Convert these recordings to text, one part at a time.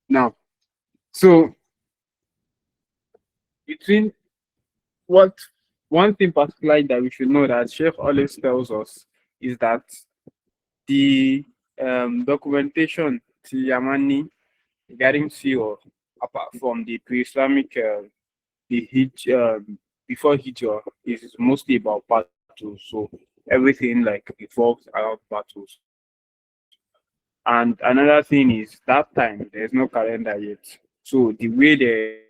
Now, so between what one thing particularly that we should know that Sheikh always tells us is that the documentation to Yamani regarding SEERAH, apart from the pre-Islamic, the before Hijrah, is mostly about battles. So everything like revolves around battles. And another thing is that time there's no calendar yet. So the way they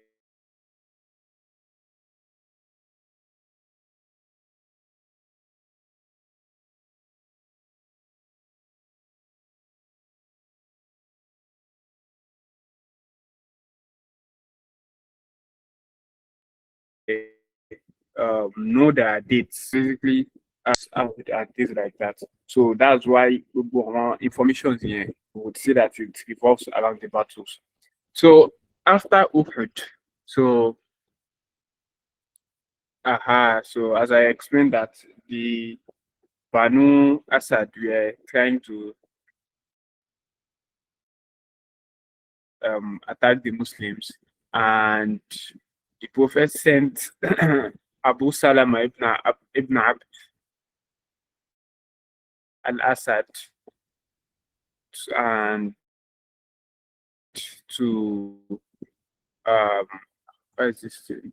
know their dates basically out and things like that. So that's why information here would say that it revolves around the battles. So after Uhud, so so as I explained that the Banu Asad were trying to attack the Muslims, and the Prophet sent Abu Salama ibn Abd al-Assad and to um what is this thing?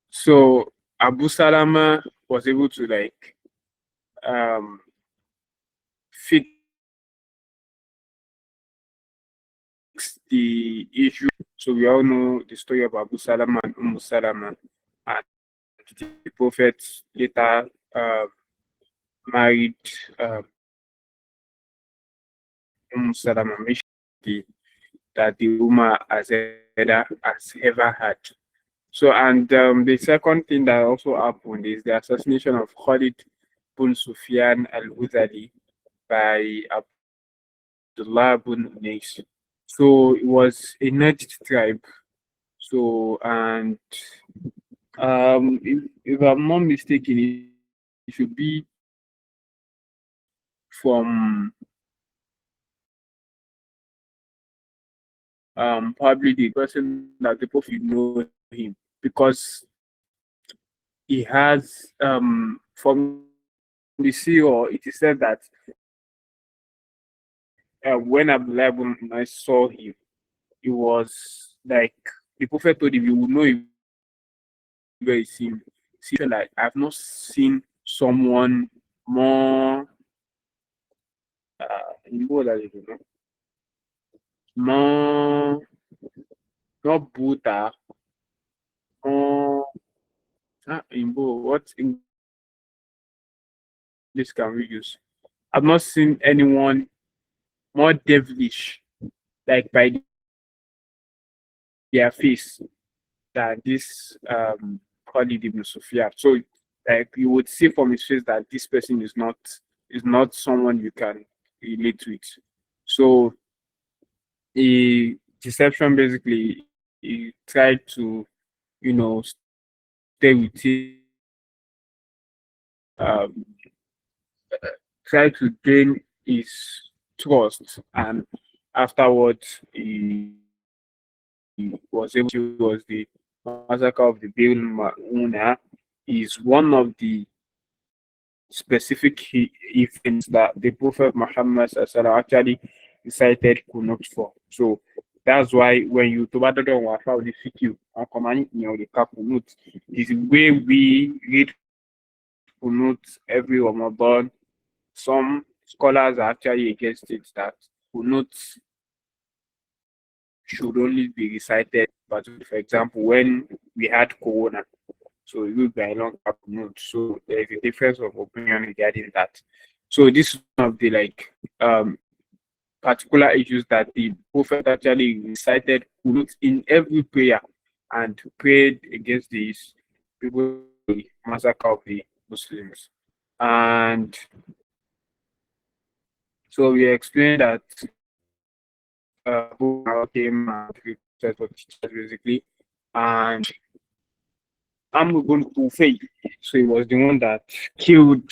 So Abu Salama was able to like um fix the issue. So we all know the story of Abu Salama and Salama, and the Prophet later married um Salama, that the Ummah has ever had. So, and the second thing that also happened is the assassination of Khalid bin Sufyan al-Hudali by Abdullah bin Unais. So it was a Najd tribe. So, and if I'm not mistaken, it should be from probably the person that people should know him, because he has from the CEO, it is said that when Abdullah ibn Unais saw him, it was like the prophet told him, "You will know him where you see him." See, like I've not seen someone more in what are they doing? More not Buddha, more what English can we use? I've not seen anyone more devilish, like by their face, than this Khalid ibn Sufyan. So like you would see from his face that this person is not someone you can relate with. So a deception basically he tried to, stay with him, um, try to gain his trust, and afterwards he was able to was the massacre of the Bil Mauna is one of the specific events that the Prophet Muhammad SAW actually recited Kunut for. So that's why when you tomato don't want how the FQ and command the Kunut is the way we read Kunut every Ramadan. Some scholars are actually against it that Kunut should only be recited, but for example, when we had Corona, so it will be a long note. So there is a difference of opinion regarding that. So this is one of the like particular issues that the prophet actually recited in every prayer and prayed against these people, the massacre of the Muslims. And so we explained that Boomer came and recruited for teachers basically, and I'm going to fail. So he was the one that killed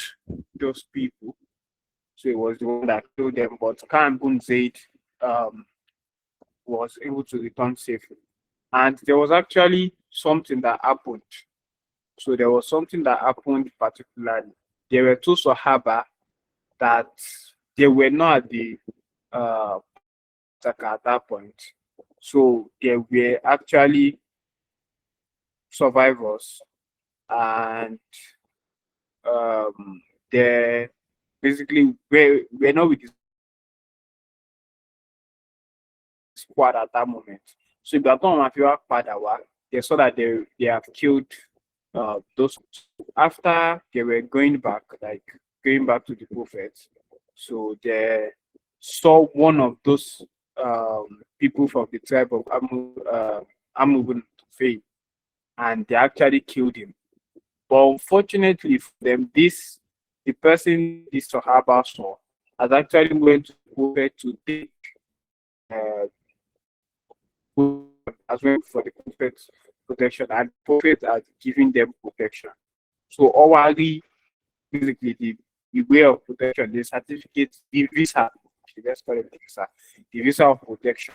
those people. So he was the one that killed them, but Khan Bun Zaid um, was able to return safely. And there was actually something that happened. So there was something that happened particularly. There were two Sahaba that they were not at the uh, attack at that point. So they were actually survivors, and they basically were not with the squad at that moment. So if Mafia Padawa, they saw that they have killed those after they were going back, like going back to the prophets. So they saw one of those people from the tribe of Amubun Tufay, and they actually killed him. But unfortunately for them, the person this Sahaba saw has actually went to the prophet to take uh, as well for the prophet's protection, and the prophet has given them protection. So already basically the way of protection, the certificate, the visa, let's call it the visa of protection.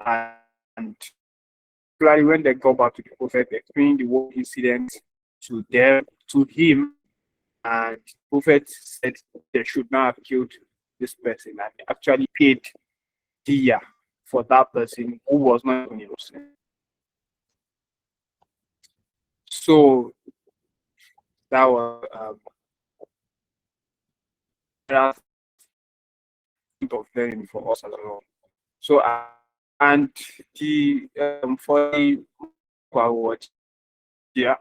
And clearly when they go back to the prophet, explaining the whole incident to them, to him, and the prophet said they should not have killed this person, and they actually paid diya for that person who was not even a Muslim. So that was that of learning for us as well. So and the for the watch, yeah,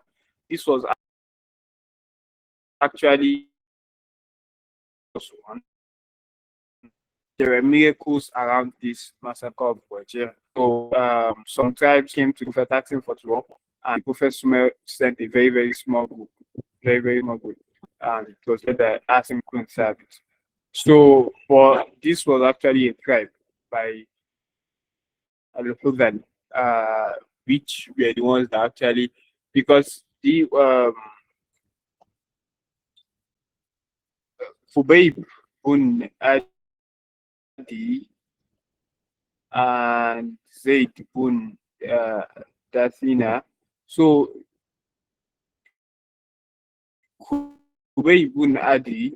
this was actually one. There were miracles around this massacre of Wajir. So some tribes came to the Prophet asking for help, and the Prophet sent a very, very small group, very, very small group, and it was said that Asim couldn't serve it. So, but this was actually a tribe by Al-Hudhal, which were the ones that actually, because the Fubayb bin Adi and Zayd bin Dathina. So Kubayb bin Adi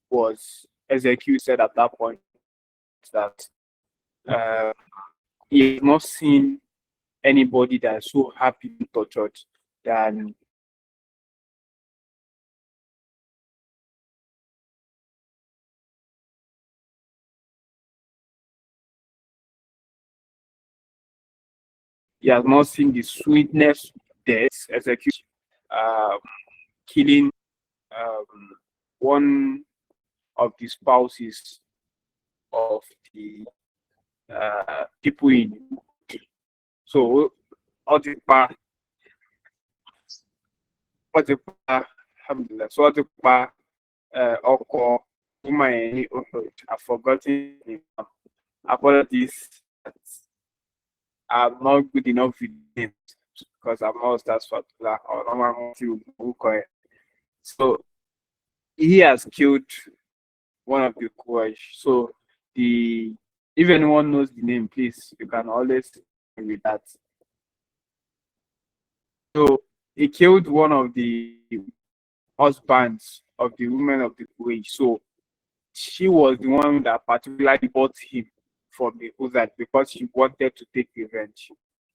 was executed at that point that uh, he has not seen anybody that is so happy and tortured than he has not seen the sweetness of death, execution, uh, killing um, one of the spouses of the people in. So, Otipa, Alhamdulillah. So, Otipa, Oko, Umayeni, I've forgotten him. Apologies. I'm not good enough with names because I'm not that particular or normal to. So, he has killed one of the Quraysh. So the if anyone knows the name, please you can always with that. So he killed one of the husbands of the women of the Quraysh. So she was the one that particularly bought him from the Uzad because she wanted to take revenge.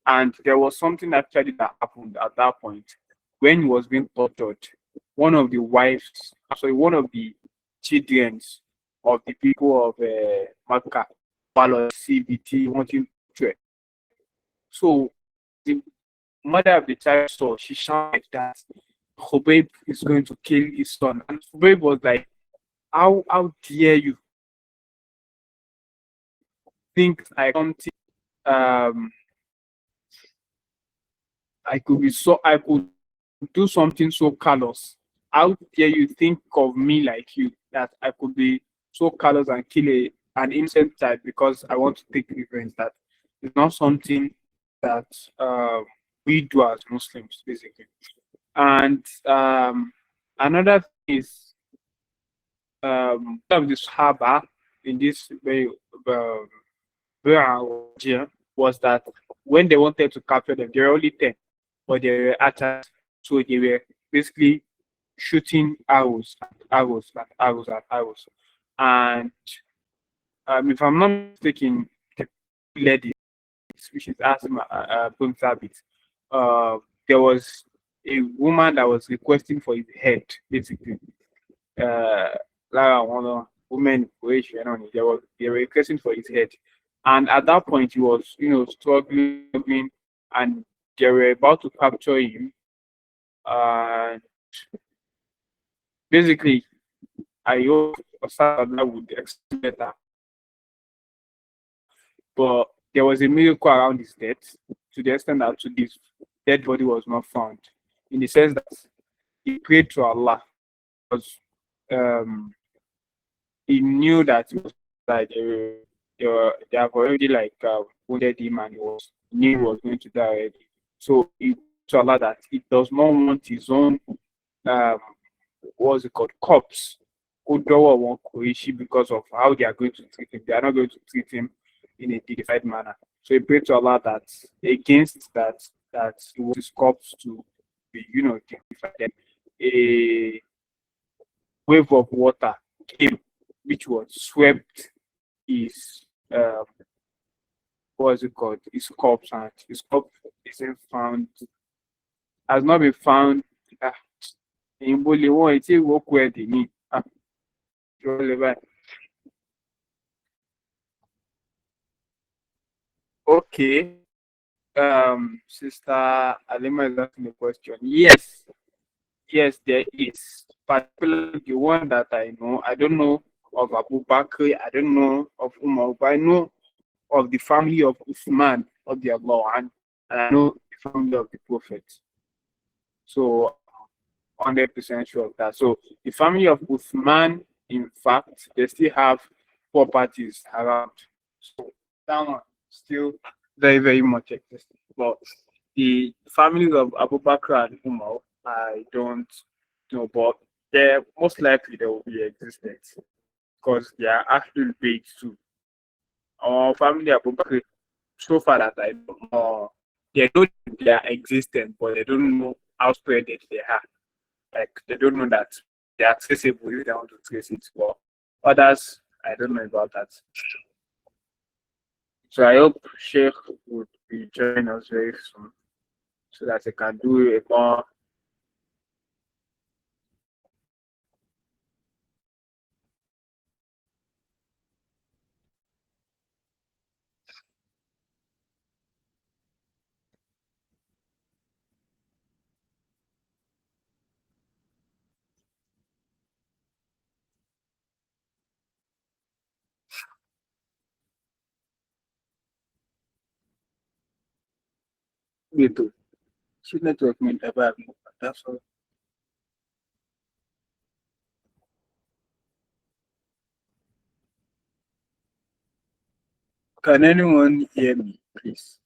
And there was something actually that happened at that point when he was being tortured. One of the wives, sorry, one of the children of the people of Makkah, followed CBT wanting to. So the mother of the child saw, she shouted that Khubayb is going to kill his son. And Khubayb was like, how dare you think I something um I could do something so callous. how dare you think of me like you, that I could be so callous and kill an innocent child because I want to take revenge? That is not something that we do as Muslims, basically. And another thing is one of the Sahaba in this um, was that when they wanted to capture them, they were only 10, but they were attacked. So they were basically shooting arrows, arrows, and arrows, and arrows. And if I'm not mistaken, the lady, which is Asma Sabit, uh, there was a woman that was requesting for his head, basically. Uh, Lara, one of women, they were requesting for his head. And at that point, he was, struggling, struggling, and they were about to capture him. And basically, I hope Osaka would explain better. But there was a miracle around his death, to the extent that to this dead body was not found. In the sense that he prayed to Allah, because um, he knew that it was like they have already like wounded him, and he knew he was going to die already. So he prayed to Allah that he does not want his own um what's it called, corpse, Odowo won Koishi, because of how they are going to treat him. They are not going to treat him in a dignified manner. So he prayed to Allah that against that he wants his corpse to be, dignified. Then a wave of water came, which was swept his what's it called, his corpse, and his corpse isn't found, has not been found. Ah, in Boli, one, it's a walk where they need. Okay. Sister Alima is asking a question. Yes, yes, there is. Particularly the one that I know. I don't know of Abu Bakr. I don't know of Umar, but I know of the family of Uthman of the Allah, and I know the family of the Prophet. So 100% sure of that. So the family of Uthman, in fact, they still have properties around. So that one still very, very much existing. But the families of Abu Bakr and Umar, I don't know, but they most likely they will be existent because they are actually big too. Our family Abu Bakr, so far that I know, they know they are existent, but they don't know how spread they are. Like they don't know that they are traceable if they want to trace it. But others, I don't know about that. So I hope Sheikh would be joining us very soon so that they can do a more. Little. She's network meant about. That's all. Can anyone hear me, please?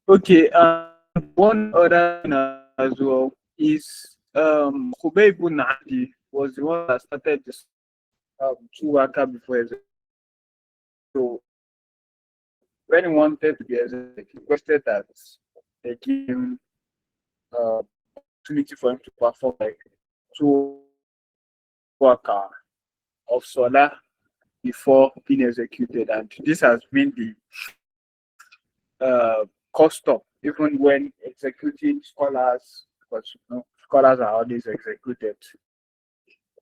Okay, one other thing as well is Khubay ibn Adi was the one that started this two waka before his. So when he wanted to be executed, he requested that they give him opportunity for him to perform like two waka of Salah before being executed. And this has been the custom, even when executing scholars, because scholars are always executed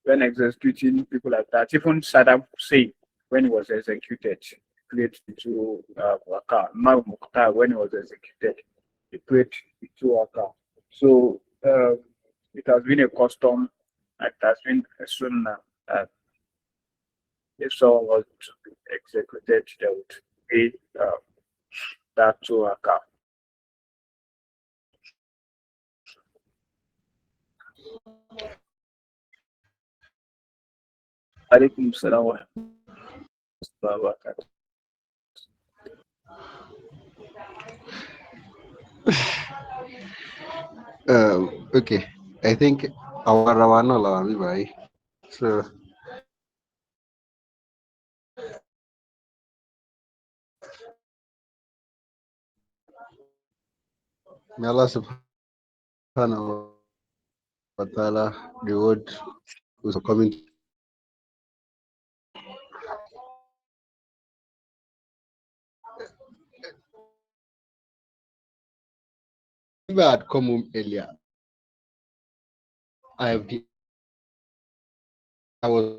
when executing people like that. Even Saddam Hussein when he was executed, he prayed the two rakah. Imam Mukhtar, when he was executed, he prayed the two rakah. So it has been a custom, it has been a sunnah that if someone was to be executed, they would pay that two rakah. Alaikum salam wa rahmatullahi wa barakatuh. Okay, I think our Ravana Lavi bhai. So may Allah subhanahu wa ta'ala reward who's coming to if I had come home earlier, I have I was